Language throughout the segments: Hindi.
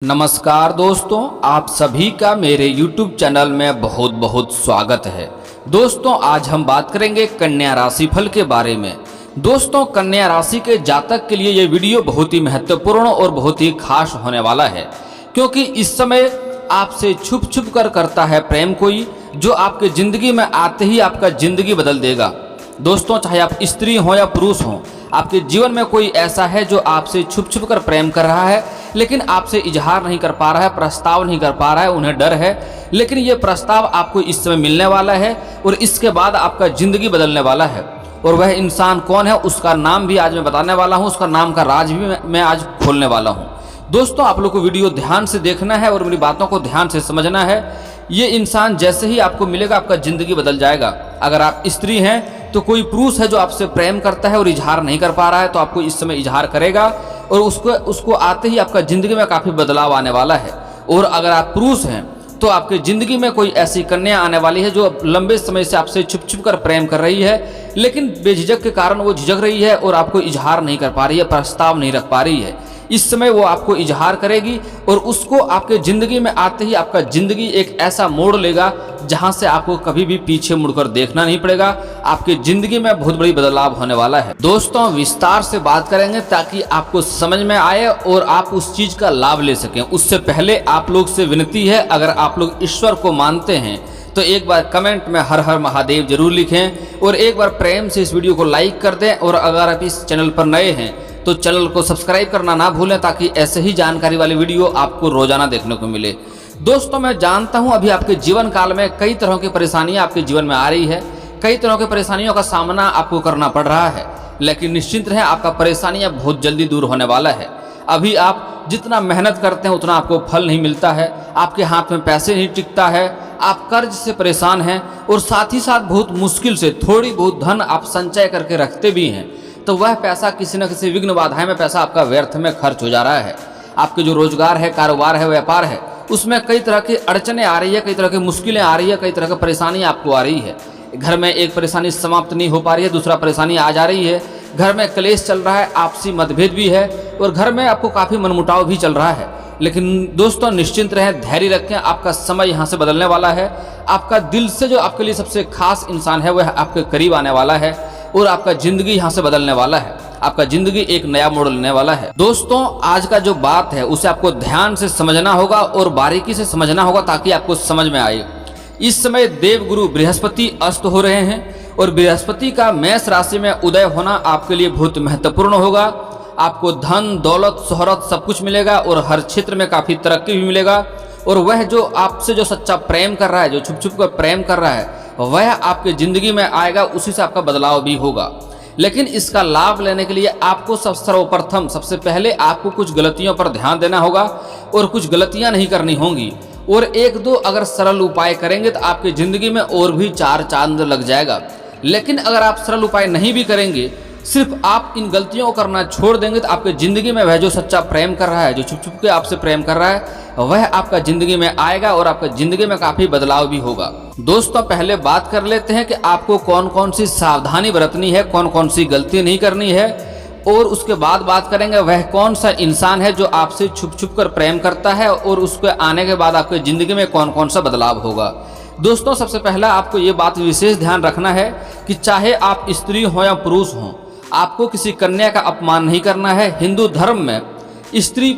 नमस्कार दोस्तों, आप सभी का मेरे YouTube चैनल में बहुत बहुत स्वागत है। दोस्तों, आज हम बात करेंगे कन्या राशि फल के बारे में। दोस्तों, कन्या राशि के जातक के लिए ये वीडियो बहुत ही महत्वपूर्ण और बहुत ही खास होने वाला है, क्योंकि इस समय आपसे छुप छुप कर करता है प्रेम कोई, जो आपके ज़िंदगी में आते ही आपका ज़िंदगी बदल देगा। दोस्तों, चाहे आप स्त्री हो या पुरुष हो, आपके जीवन में कोई ऐसा है जो आपसे छुप छुप कर प्रेम कर रहा है, लेकिन आपसे इजहार नहीं कर पा रहा है, प्रस्ताव नहीं कर पा रहा है, उन्हें डर है। लेकिन ये प्रस्ताव आपको इस समय मिलने वाला है और इसके बाद आपका ज़िंदगी बदलने वाला है। और वह इंसान कौन है, उसका नाम भी आज मैं बताने वाला हूँ, उसका नाम का राज भी मैं आज खोलने वाला हूँ। दोस्तों, आप लोग को वीडियो ध्यान से देखना है और मेरी बातों को ध्यान से समझना है। ये इंसान जैसे ही आपको मिलेगा, आपका ज़िंदगी बदल जाएगा। अगर आप स्त्री हैं तो कोई पुरुष है जो आपसे प्रेम करता है और इजहार नहीं कर पा रहा है, तो आपको इस समय इजहार करेगा और उसको आते ही आपका ज़िंदगी में काफ़ी बदलाव आने वाला है। और अगर आप पुरुष हैं तो आपके ज़िंदगी में कोई ऐसी कन्या आने वाली है जो लंबे समय से आपसे छुप छुप कर प्रेम कर रही है, लेकिन बेझिझक के कारण वो झिझक रही है और आपको इजहार नहीं कर पा रही है, प्रस्ताव नहीं रख पा रही है। इस समय वो आपको इजहार करेगी और उसको आपके ज़िंदगी में आते ही आपका ज़िंदगी एक ऐसा मोड़ लेगा जहां से आपको कभी भी पीछे मुड़कर देखना नहीं पड़ेगा। आपकी ज़िंदगी में बहुत बड़ी बदलाव होने वाला है। दोस्तों, विस्तार से बात करेंगे ताकि आपको समझ में आए और आप उस चीज़ का लाभ ले सकें। उससे पहले आप लोग से विनती है, अगर आप लोग ईश्वर को मानते हैं तो एक बार कमेंट में हर हर महादेव जरूर लिखें और एक बार प्रेम से इस वीडियो को लाइक कर दें। और अगर आप इस चैनल पर नए हैं तो चैनल को सब्सक्राइब करना ना भूलें, ताकि ऐसे ही जानकारी वाली वीडियो आपको रोजाना देखने को मिले। दोस्तों, मैं जानता हूं अभी आपके जीवन काल में कई तरह की परेशानियां आपके जीवन में आ रही है, कई तरह की परेशानियों का सामना आपको करना पड़ रहा है, लेकिन निश्चिंत रहें, आपका परेशानियां बहुत जल्दी दूर होने वाला है। अभी आप जितना मेहनत करते हैं उतना आपको फल नहीं मिलता है, आपके हाथ में पैसे नहीं टिकता है, आप कर्ज से परेशान हैं और साथ ही साथ बहुत मुश्किल से थोड़ी बहुत धन आप संचय करके रखते भी हैं, तो वह पैसा किसी न किसी विघ्न बाधाएं में पैसा आपका व्यर्थ में खर्च हो जा रहा है। आपके जो रोजगार है, कारोबार है, व्यापार है, उसमें कई तरह की अड़चने आ रही है, कई तरह की मुश्किलें आ रही है, कई तरह की परेशानी आपको आ रही है। घर में एक परेशानी समाप्त नहीं हो पा रही है, दूसरा परेशानी आ जा रही है। घर में क्लेश चल रहा है, आपसी मतभेद भी है और घर में आपको काफ़ी मनमुटाव भी चल रहा है। लेकिन दोस्तों, निश्चिंत रहें, धैर्य रखें, आपका समय यहाँ से बदलने वाला है। आपका दिल से जो आपके लिए सबसे खास इंसान है वह आपके करीब आने वाला है और आपका ज़िंदगी यहाँ से बदलने वाला है। आपका ज़िंदगी एक नया मोड़ लेने वाला है। दोस्तों, आज का जो बात है उसे आपको ध्यान से समझना होगा और बारीकी से समझना होगा ताकि आपको समझ में आए। इस समय देवगुरु बृहस्पति अस्त हो रहे हैं और बृहस्पति का मेष राशि में उदय होना आपके लिए बहुत महत्वपूर्ण होगा। आपको धन, दौलत, शोहरत सब कुछ मिलेगा और हर क्षेत्र में काफ़ी तरक्की भी मिलेगा। और वह जो आपसे जो सच्चा प्रेम कर रहा है, जो छुप छुप कर प्रेम कर रहा है, वह आपके ज़िंदगी में आएगा, उसी से आपका बदलाव भी होगा। लेकिन इसका लाभ लेने के लिए आपको सर्वप्रथम सबसे पहले आपको कुछ गलतियों पर ध्यान देना होगा और कुछ गलतियां नहीं करनी होंगी। और एक दो अगर सरल उपाय करेंगे तो आपकी ज़िंदगी में और भी चार चांद लग जाएगा। लेकिन अगर आप सरल उपाय नहीं भी करेंगे, सिर्फ आप इन गलतियों को करना छोड़ देंगे, तो आपके ज़िंदगी में वह जो सच्चा प्रेम कर रहा है, जो छुप छुप के आपसे प्रेम कर रहा है, वह आपका ज़िंदगी में आएगा और आपका ज़िंदगी में काफ़ी बदलाव भी होगा। दोस्तों, पहले बात कर लेते हैं कि आपको कौन कौन सी सावधानी बरतनी है, कौन कौन सी गलती नहीं करनी है, और उसके बाद बात करेंगे वह कौन सा इंसान है जो आपसे छुप छुप कर प्रेम करता है और उसके आने के बाद आपके ज़िंदगी में कौन कौन सा बदलाव होगा। दोस्तों, सबसे पहला आपको ये बात विशेष ध्यान रखना है कि चाहे आप स्त्री हो या पुरुष हों, आपको किसी कन्या का अपमान नहीं करना है। हिंदू धर्म में स्त्री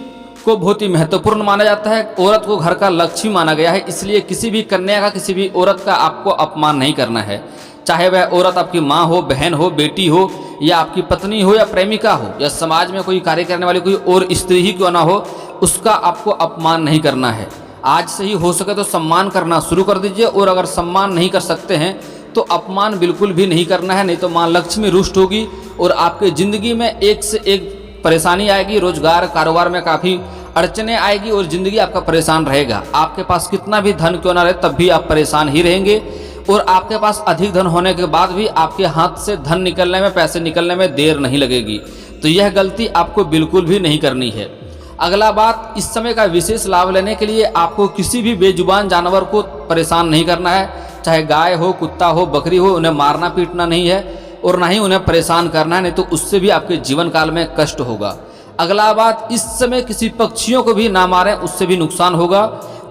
को बहुत ही महत्वपूर्ण माना जाता है, औरत को घर का लक्ष्मी माना गया है, इसलिए किसी भी कन्या का, किसी भी औरत का आपको अपमान नहीं करना है। चाहे वह औरत आपकी माँ हो, बहन हो, बेटी हो, या आपकी पत्नी हो या प्रेमिका हो, या समाज में कोई कार्य करने वाली कोई और स्त्री ही क्यों ना हो, उसका आपको अपमान नहीं करना है। आज से ही हो सके तो सम्मान करना शुरू कर दीजिए, और अगर सम्मान नहीं कर सकते हैं तो अपमान बिल्कुल भी नहीं करना है, नहीं तो माँ लक्ष्मी रुष्ट होगी और आपके ज़िंदगी में एक से एक परेशानी आएगी। रोजगार, कारोबार में काफ़ी अड़चने आएगी और ज़िंदगी आपका परेशान रहेगा। आपके पास कितना भी धन क्यों ना रहे, तब भी आप परेशान ही रहेंगे और आपके पास अधिक धन होने के बाद भी आपके हाथ से धन निकलने में, पैसे निकलने में देर नहीं लगेगी। तो यह गलती आपको बिल्कुल भी नहीं करनी है। अगला बात, इस समय का विशेष लाभ लेने के लिए आपको किसी भी बेजुबान जानवर को परेशान नहीं करना है। चाहे गाय हो, कुत्ता हो, बकरी हो, उन्हें मारना पीटना नहीं है और ना ही उन्हें परेशान करना है, नहीं तो उससे भी आपके जीवन काल में कष्ट होगा। अगला बात, इस समय किसी पक्षियों को भी ना मारें, उससे भी नुकसान होगा।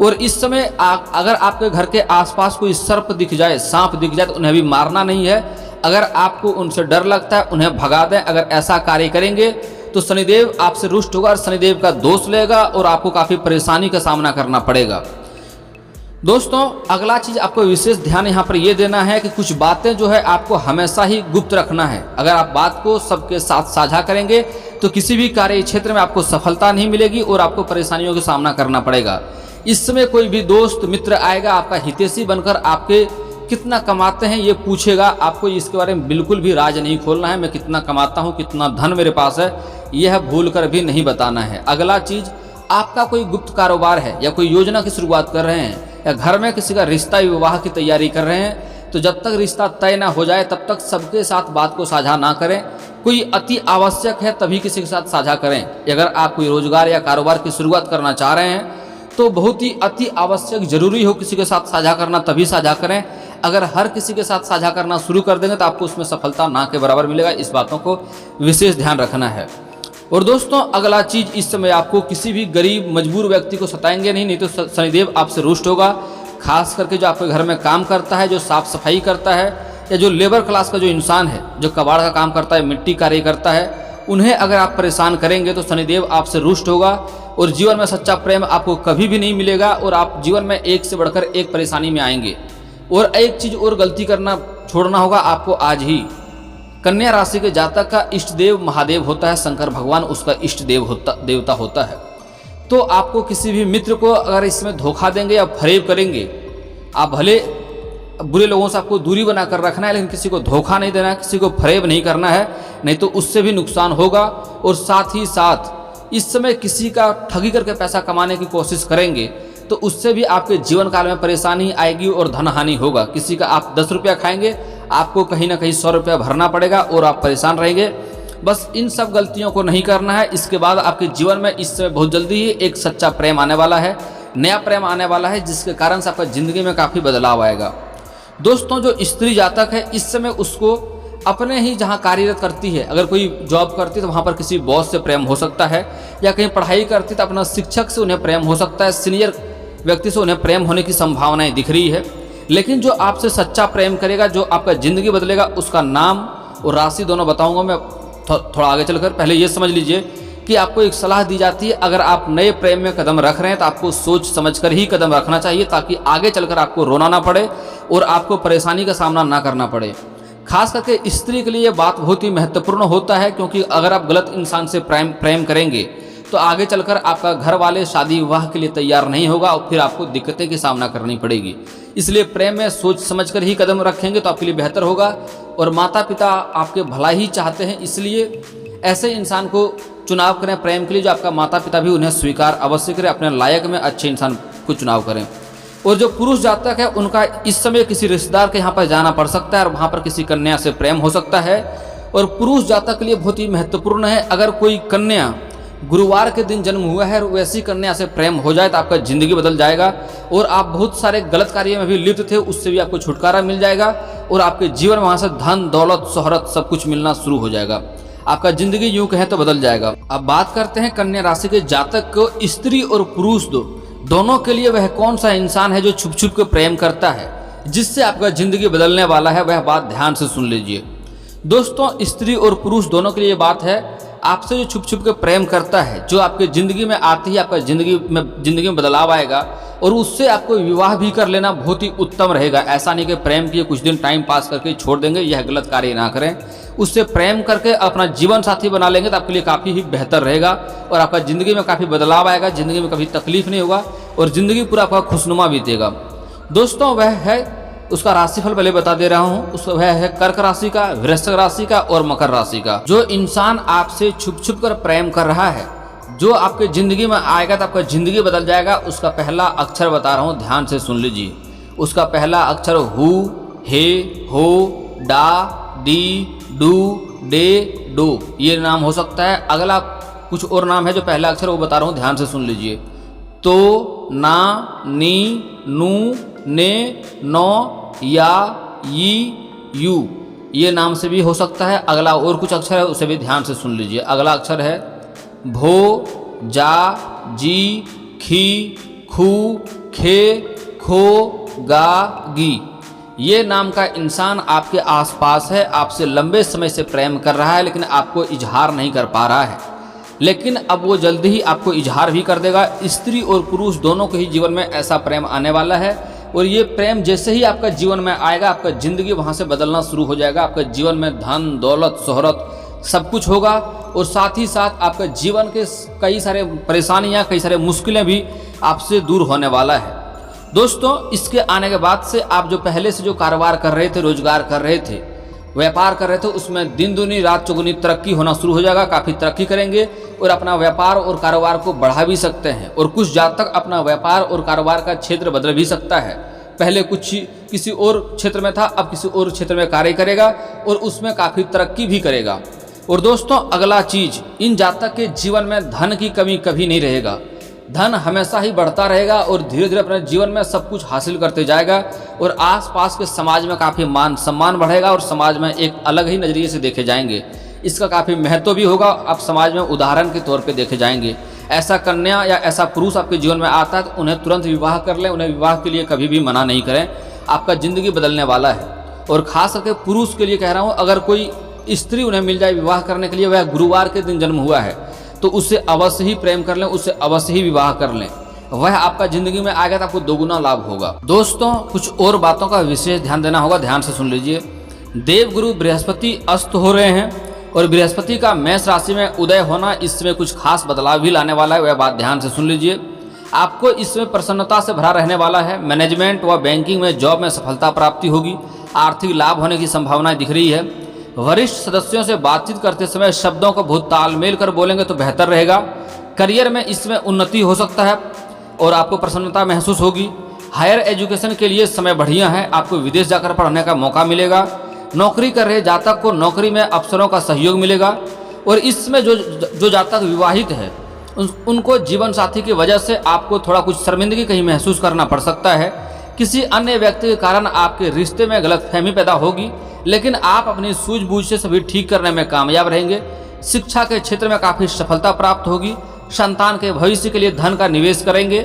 और इस समय अगर आपके घर के आसपास कोई सर्प दिख जाए, सांप दिख जाए, तो उन्हें भी मारना नहीं है। अगर आपको उनसे डर लगता है उन्हें भगा दें। अगर ऐसा कार्य करेंगे तो शनिदेव आपसे रुष्ट होगा और शनिदेव का दोष लेगा और आपको काफ़ी परेशानी का सामना करना पड़ेगा। दोस्तों, अगला चीज़ आपको विशेष ध्यान यहाँ पर ये देना है कि कुछ बातें जो है आपको हमेशा ही गुप्त रखना है। अगर आप बात को सबके साथ साझा करेंगे तो किसी भी कार्य क्षेत्र में आपको सफलता नहीं मिलेगी और आपको परेशानियों का सामना करना पड़ेगा। इस समय कोई भी दोस्त मित्र आएगा, आपका हितैषी बनकर आपके कितना कमाते हैं ये पूछेगा। आपको इसके बारे में बिल्कुल भी राज नहीं खोलना है। मैं कितना कमाता हूँ, कितना धन मेरे पास है, यह भूल कर भी नहीं बताना है। अगला चीज़, आपका कोई गुप्त कारोबार है या कोई योजना की शुरुआत कर रहे हैं या घर में किसी का रिश्ता विवाह की तैयारी कर रहे हैं, तो जब तक रिश्ता तय ना हो जाए तब तक सबके साथ बात को साझा ना करें। कोई अति आवश्यक है तभी किसी के साथ साझा करें। अगर आप कोई रोजगार या कारोबार की शुरुआत करना चाह रहे हैं तो बहुत ही अति आवश्यक जरूरी हो किसी के साथ साझा करना तभी साझा करें। अगर हर किसी के साथ साझा करना शुरू कर देंगे तो आपको उसमें सफलता ना के बराबर मिलेगा। इस बातों को विशेष ध्यान रखना है। और दोस्तों, अगला चीज़, इस समय आपको किसी भी गरीब मजबूर व्यक्ति को सताएंगे नहीं तो शनिदेव आपसे रुष्ट होगा। खास करके जो आपके घर में काम करता है, जो साफ सफाई करता है, या जो लेबर क्लास का जो इंसान है, जो कबाड़ का काम करता है, मिट्टी कार्य करता है, उन्हें अगर आप परेशान करेंगे तो शनिदेव आपसे रुष्ट होगा और जीवन में सच्चा प्रेम आपको कभी भी नहीं मिलेगा और आप जीवन में एक से बढ़कर एक परेशानी में आएंगे। और एक चीज़ और गलती करना छोड़ना होगा आपको आज ही। कन्या राशि के जातक का इष्ट देव महादेव होता है, शंकर भगवान उसका इष्ट देवता होता है। तो आपको किसी भी मित्र को अगर इसमें धोखा देंगे या फरेब करेंगे, आप भले बुरे लोगों से आपको दूरी बनाकर रखना है, लेकिन किसी को धोखा नहीं देना है, किसी को फरेब नहीं करना है, नहीं तो उससे भी नुकसान होगा। और साथ ही साथ इस समय किसी का ठगी करके पैसा कमाने की कोशिश करेंगे तो उससे भी आपके जीवन काल में परेशानी आएगी और धन हानि होगा। किसी का आप 10 रुपया खाएंगे, आपको कहीं ना कहीं 100 रुपया भरना पड़ेगा और आप परेशान रहेंगे। बस इन सब गलतियों को नहीं करना है। इसके बाद आपके जीवन में इस समय बहुत जल्दी ही एक सच्चा प्रेम आने वाला है, नया प्रेम आने वाला है, जिसके कारण से आपका ज़िंदगी में काफ़ी बदलाव आएगा। दोस्तों, जो स्त्री जातक है इस समय उसको अपने ही जहाँ कार्यरत करती है, अगर कोई जॉब करती है तो वहाँ पर किसी बॉस से प्रेम हो सकता है, या कहीं पढ़ाई करती तो अपना शिक्षक से उन्हें प्रेम हो सकता है, सीनियर व्यक्ति से उन्हें प्रेम होने की संभावनाएं दिख रही है। लेकिन जो आपसे सच्चा प्रेम करेगा, जो आपका ज़िंदगी बदलेगा, उसका नाम और राशि दोनों बताऊंगा मैं थोड़ा आगे चलकर। पहले ये समझ लीजिए कि आपको एक सलाह दी जाती है, अगर आप नए प्रेम में कदम रख रहे हैं तो आपको सोच समझकर ही कदम रखना चाहिए, ताकि आगे चलकर आपको रोना ना पड़े और आपको परेशानी का सामना ना करना पड़े। खास करके स्त्री के लिए ये बात बहुत ही महत्वपूर्ण होता है, क्योंकि अगर आप गलत इंसान से प्रेम करेंगे तो आगे चलकर आपका घर वाले शादी विवाह के लिए तैयार नहीं होगा और फिर आपको दिक्कतें की सामना करनी पड़ेगी। इसलिए प्रेम में सोच समझकर ही कदम रखेंगे तो आपके लिए बेहतर होगा। और माता पिता आपके भला ही चाहते हैं, इसलिए ऐसे इंसान को चुनाव करें प्रेम के लिए जो आपका माता पिता भी उन्हें स्वीकार अवश्य करें, अपने लायक में अच्छे इंसान को चुनाव करें। और जो पुरुष जातक है उनका इस समय किसी रिश्तेदार के यहाँ पर जाना पड़ सकता है और वहाँ पर किसी कन्या से प्रेम हो सकता है। और पुरुष जातक के लिए बहुत ही महत्वपूर्ण है, अगर कोई कन्या गुरुवार के दिन जन्म हुआ है और वैसी कन्या से प्रेम हो जाए तो आपका ज़िंदगी बदल जाएगा और आप बहुत सारे गलत कार्य में भी लिप्त थे उससे भी आपको छुटकारा मिल जाएगा और आपके जीवन में वहाँ से धन दौलत शोहरत सब कुछ मिलना शुरू हो जाएगा। आपका ज़िंदगी यूँ कहें तो बदल जाएगा। अब बात करते हैं कन्या राशि के जातक को, स्त्री और पुरुष दोनों के लिए वह कौन सा इंसान है जो छुप छुप के प्रेम करता है, जिससे आपका ज़िंदगी बदलने वाला है। वह बात ध्यान से सुन लीजिए दोस्तों। स्त्री और पुरुष दोनों के लिए बात है, आपसे जो छुप छुप के प्रेम करता है, जो आपके ज़िंदगी में आते ही आपका ज़िंदगी में बदलाव आएगा और उससे आपको विवाह भी कर लेना बहुत ही उत्तम रहेगा। ऐसा नहीं कि प्रेम किए कुछ दिन टाइम पास करके छोड़ देंगे, यह गलत कार्य ना करें। उससे प्रेम करके अपना जीवन साथी बना लेंगे तो आपके लिए काफ़ी ही बेहतर रहेगा और आपका ज़िंदगी में काफ़ी बदलाव आएगा, ज़िंदगी में कभी तकलीफ नहीं होगा और ज़िंदगी पूरा आपका खुशनुमा बीतेगा। दोस्तों, वह है उसका राशिफल पहले बता दे रहा हूँ। उसका वह है कर्क राशि का, वृश्चिक राशि का और मकर राशि का। जो इंसान आपसे छुप छुप कर प्रेम कर रहा है, जो आपके ज़िंदगी में आएगा तो आपका ज़िंदगी बदल जाएगा, उसका पहला अक्षर बता रहा हूँ, ध्यान से सुन लीजिए। उसका पहला अक्षर हु, हे, हो, डा, डी, डू, डे, डो, ये नाम हो सकता है। अगला कुछ और नाम है जो पहला अक्षर वो बता रहा हूँ, ध्यान से सुन लीजिए। तो, ना, नी, नू, ने, नौ, या, यी, यू, ये नाम से भी हो सकता है। अगला और कुछ अक्षर है उसे भी ध्यान से सुन लीजिए। अगला अक्षर है भो, जा, जी, खी, खू, खे, खो, गा, गी। ये नाम का इंसान आपके आसपास है, आपसे लंबे समय से प्रेम कर रहा है, लेकिन आपको इजहार नहीं कर पा रहा है। लेकिन अब वो जल्दी ही आपको इजहार भी कर देगा। स्त्री और पुरुष दोनों के ही जीवन में ऐसा प्रेम आने वाला है, और ये प्रेम जैसे ही आपका जीवन में आएगा, आपका ज़िंदगी वहाँ से बदलना शुरू हो जाएगा। आपका जीवन में धन, दौलत, शोहरत सब कुछ होगा, और साथ ही साथ आपका जीवन के कई सारे परेशानियाँ, कई सारे मुश्किलें भी आपसे दूर होने वाला है। दोस्तों, इसके आने के बाद से आप जो पहले से जो कारोबार कर रहे थे, रोजगार कर रहे थे, व्यापार कर रहे थे, उसमें दिन दूनी रात चौगुनी तरक्की होना शुरू हो जाएगा। काफ़ी तरक्की करेंगे और अपना व्यापार और कारोबार को बढ़ा भी सकते हैं। और कुछ जातक अपना व्यापार और कारोबार का क्षेत्र बदल भी सकता है। पहले कुछ किसी और क्षेत्र में था, अब किसी और क्षेत्र में कार्य करेगा और उसमें काफ़ी तरक्की भी करेगा। और दोस्तों, अगला चीज़, इन जातक के जीवन में धन की कमी कभी नहीं रहेगा। धन हमेशा ही बढ़ता रहेगा और धीरे धीरे अपने जीवन में सब कुछ हासिल करते जाएगा, और आसपास के समाज में काफ़ी मान सम्मान बढ़ेगा और समाज में एक अलग ही नज़रिए से देखे जाएंगे। इसका काफ़ी महत्व भी होगा। आप समाज में उदाहरण के तौर पे देखे जाएंगे। ऐसा कन्या या ऐसा पुरुष आपके जीवन में आता है तो उन्हें तुरंत विवाह कर लें, उन्हें विवाह के लिए कभी भी मना नहीं करें। आपका ज़िंदगी बदलने वाला है। और ख़ास करके पुरुष के लिए कह रहा हूँ, अगर कोई स्त्री उन्हें मिल जाए विवाह करने के लिए, वह गुरुवार के दिन जन्म हुआ है, तो उससे अवश्य ही प्रेम कर लें, उससे अवश्य ही विवाह कर लें। वह आपका जिंदगी में आएगा तो आपको दोगुना लाभ होगा। दोस्तों, कुछ और बातों का विशेष ध्यान देना होगा, ध्यान से सुन लीजिए। देवगुरु बृहस्पति अस्त हो रहे हैं, और बृहस्पति का मेष राशि में उदय होना इसमें कुछ खास बदलाव भी लाने वाला है। वह बात ध्यान से सुन लीजिए। आपको इसमें प्रसन्नता से भरा रहने वाला है। मैनेजमेंट व बैंकिंग में, जॉब में सफलता प्राप्ति होगी। आर्थिक लाभ होने की संभावनाएं दिख रही है। वरिष्ठ सदस्यों से बातचीत करते समय शब्दों को बहुत तालमेल कर बोलेंगे तो बेहतर रहेगा। करियर में इसमें उन्नति हो सकता है और आपको प्रसन्नता महसूस होगी। हायर एजुकेशन के लिए समय बढ़िया है। आपको विदेश जाकर पढ़ने का मौका मिलेगा। नौकरी कर रहे जातक को नौकरी में अफसरों का सहयोग मिलेगा। और इसमें जो जातक विवाहित है, उनको जीवन साथी की वजह से आपको थोड़ा कुछ शर्मिंदगी कहीं महसूस करना पड़ सकता है। किसी अन्य व्यक्ति के कारण आपके रिश्ते में गलतफहमी पैदा होगी, लेकिन आप अपनी सूझबूझ से सभी ठीक करने में कामयाब रहेंगे। शिक्षा के क्षेत्र में काफ़ी सफलता प्राप्त होगी। संतान के भविष्य के लिए धन का निवेश करेंगे।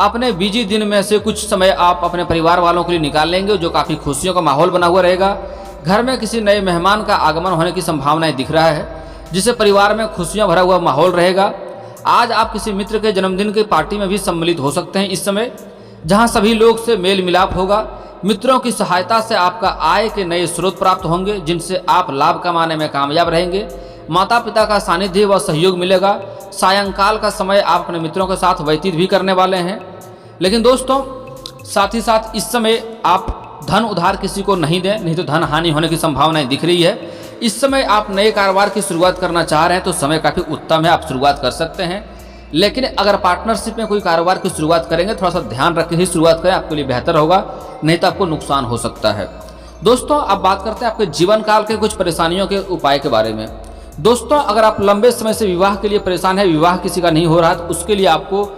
अपने बिजी दिन में से कुछ समय आप अपने परिवार वालों के लिए निकाल लेंगे, जो काफ़ी खुशियों का माहौल बना हुआ रहेगा। घर में किसी नए मेहमान का आगमन होने की संभावनाएं दिख रहा है, जिससे परिवार में खुशियां भरा हुआ माहौल रहेगा। आज आप किसी मित्र के जन्मदिन की पार्टी में भी सम्मिलित हो सकते हैं इस समय, जहां सभी लोग से मेल मिलाप होगा। मित्रों की सहायता से आपका आय के नए स्रोत प्राप्त होंगे, जिनसे आप लाभ कमाने में कामयाब रहेंगे। माता पिता का सानिध्य व सहयोग मिलेगा। सायंकाल का समय आप अपने मित्रों के साथ व्यतीत भी करने वाले हैं। लेकिन दोस्तों, साथ ही साथ इस समय आप धन उधार किसी को नहीं दें, नहीं तो धन हानि होने की संभावनाएं दिख रही है। इस समय आप नए कारोबार की शुरुआत करना चाह रहे हैं तो समय काफ़ी उत्तम है, आप शुरुआत कर सकते हैं। लेकिन अगर पार्टनरशिप में कोई कारोबार की शुरुआत करेंगे, थोड़ा सा ध्यान रख के ही शुरुआत करें, आपके लिए बेहतर होगा, नहीं तो आपको नुकसान हो सकता है। दोस्तों, अब बात करते हैं आपके जीवन काल के कुछ परेशानियों के उपाय के बारे में। दोस्तों, अगर आप लंबे समय से विवाह के लिए परेशान है, विवाह किसी का नहीं हो रहा, तो उसके लिए आपको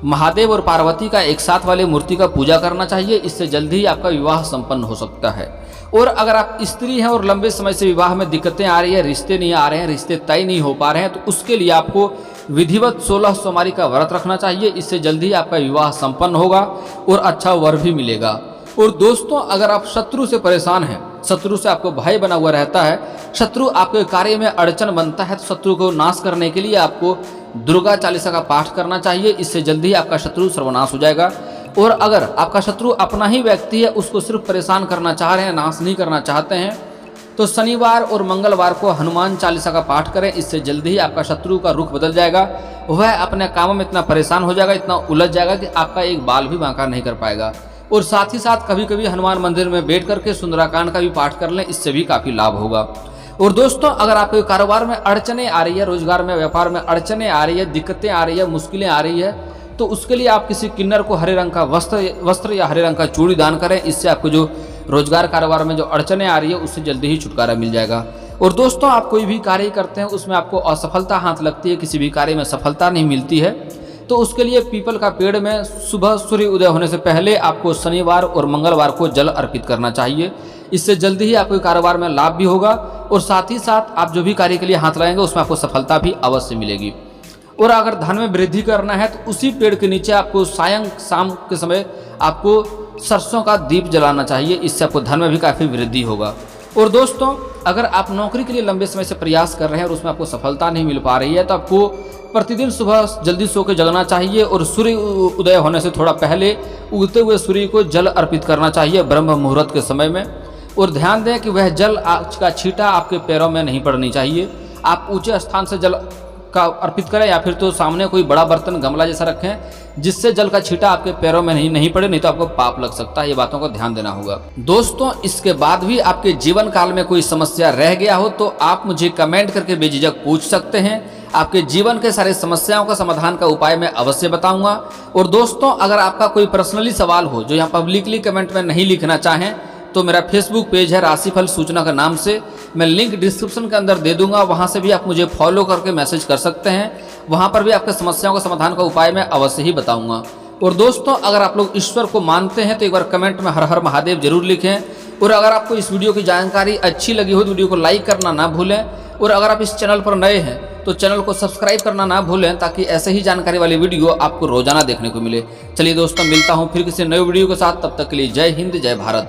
महादेव और पार्वती का एक साथ वाली मूर्ति का पूजा करना चाहिए। इससे जल्दी ही आपका विवाह संपन्न हो सकता है। और अगर आप स्त्री हैं और लंबे समय से विवाह में दिक्कतें आ रही है, रिश्ते नहीं आ रहे हैं, रिश्ते तय नहीं हो पा रहे हैं, तो उसके लिए आपको विधिवत 16 सोमवारी का व्रत रखना चाहिए। इससे जल्दी ही आपका विवाह संपन्न होगा और अच्छा वर भी मिलेगा। और दोस्तों, अगर आप शत्रु से परेशान हैं, शत्रु से आपको भय बना हुआ रहता है, शत्रु आपके कार्य में अड़चन बनता है, तो शत्रु को नाश करने के लिए आपको दुर्गा चालीसा का पाठ करना चाहिए। इससे जल्दी ही आपका शत्रु सर्वनाश हो जाएगा। और अगर आपका शत्रु अपना ही व्यक्ति है, उसको सिर्फ परेशान करना चाह रहे हैं, नाश नहीं करना चाहते हैं, तो शनिवार और मंगलवार को हनुमान चालीसा का पाठ करें। इससे जल्दी ही आपका शत्रु का रुख बदल जाएगा। वह अपने कामों में इतना परेशान हो जाएगा, इतना उलझ जाएगा कि आपका एक बाल भी बांका नहीं कर पाएगा। और साथ ही साथ कभी कभी हनुमान मंदिर में बैठ करके सुंदराकांड का भी पाठ कर लें, इससे भी काफ़ी लाभ होगा। और दोस्तों, अगर आपके कारोबार में अड़चने आ रही है, रोजगार में, व्यापार में अड़चने आ रही है, दिक्कतें आ रही है, मुश्किलें आ रही है, तो उसके लिए आप किसी किन्नर को हरे रंग का वस्त्र या हरे रंग का चूड़ी दान करें। इससे आपको जो रोजगार कारोबार में जो अड़चने आ रही है, उससे जल्दी ही छुटकारा मिल जाएगा। और दोस्तों, आप कोई भी कार्य करते हैं, उसमें आपको असफलता हाथ लगती है, किसी भी कार्य में सफलता नहीं मिलती है, तो उसके लिए पीपल का पेड़ में सुबह सूर्य उदय होने से पहले आपको शनिवार और मंगलवार को जल अर्पित करना चाहिए। इससे जल्दी ही आपके कारोबार में लाभ भी होगा और साथ ही साथ आप जो भी कार्य के लिए हाथ लगाएंगे उसमें आपको सफलता भी अवश्य मिलेगी। और अगर धन में वृद्धि करना है तो उसी पेड़ के नीचे आपको सायं शाम के समय आपको सरसों का दीप जलाना चाहिए। इससे आपको धन में भी काफ़ी वृद्धि होगा। और दोस्तों, अगर आप नौकरी के लिए लंबे समय से प्रयास कर रहे हैं और उसमें आपको सफलता नहीं मिल पा रही है तो आपको प्रतिदिन सुबह जल्दी सो के जगना चाहिए और सूर्य उदय होने से थोड़ा पहले उगते हुए सूर्य को जल अर्पित करना चाहिए ब्रह्म मुहूर्त के समय में। और ध्यान दें कि वह जल का छींटा आपके पैरों में नहीं पड़नी चाहिए। आप ऊंचे स्थान से जल का अर्पित करें या फिर तो सामने कोई बड़ा बर्तन गमला जैसा रखें जिससे जल का छींटा आपके पैरों में नहीं पड़े, नहीं तो आपको पाप लग सकता है। ये बातों को ध्यान देना होगा। दोस्तों, इसके बाद भी आपके जीवन काल में कोई समस्या रह गया हो तो आप मुझे कमेंट करके बेझिझक पूछ सकते हैं। आपके जीवन के सारे समस्याओं का समाधान का उपाय मैं अवश्य बताऊंगा। और दोस्तों, अगर आपका कोई पर्सनली सवाल हो जो यहाँ पब्लिकली कमेंट में नहीं लिखना चाहें तो मेरा फेसबुक पेज है राशिफल सूचना का नाम से, मैं लिंक डिस्क्रिप्शन के अंदर दे दूंगा। वहां से भी आप मुझे फॉलो करके मैसेज कर सकते हैं। वहां पर भी आपके समस्याओं का समाधान का उपाय मैं अवश्य ही बताऊंगा। और दोस्तों, अगर आप लोग ईश्वर को मानते हैं तो एक बार कमेंट में हर हर महादेव जरूर लिखें। और अगर आपको इस वीडियो की जानकारी अच्छी लगी हो तो वीडियो को लाइक करना ना भूलें। और अगर आप इस चैनल पर नए हैं तो चैनल को सब्सक्राइब करना ना भूलें ताकि ऐसे ही जानकारी वाली वीडियो आपको रोजाना देखने को मिले। चलिए दोस्तों, मिलता हूँ फिर किसी नए वीडियो के साथ। तब तक के लिए जय हिंद, जय भारत।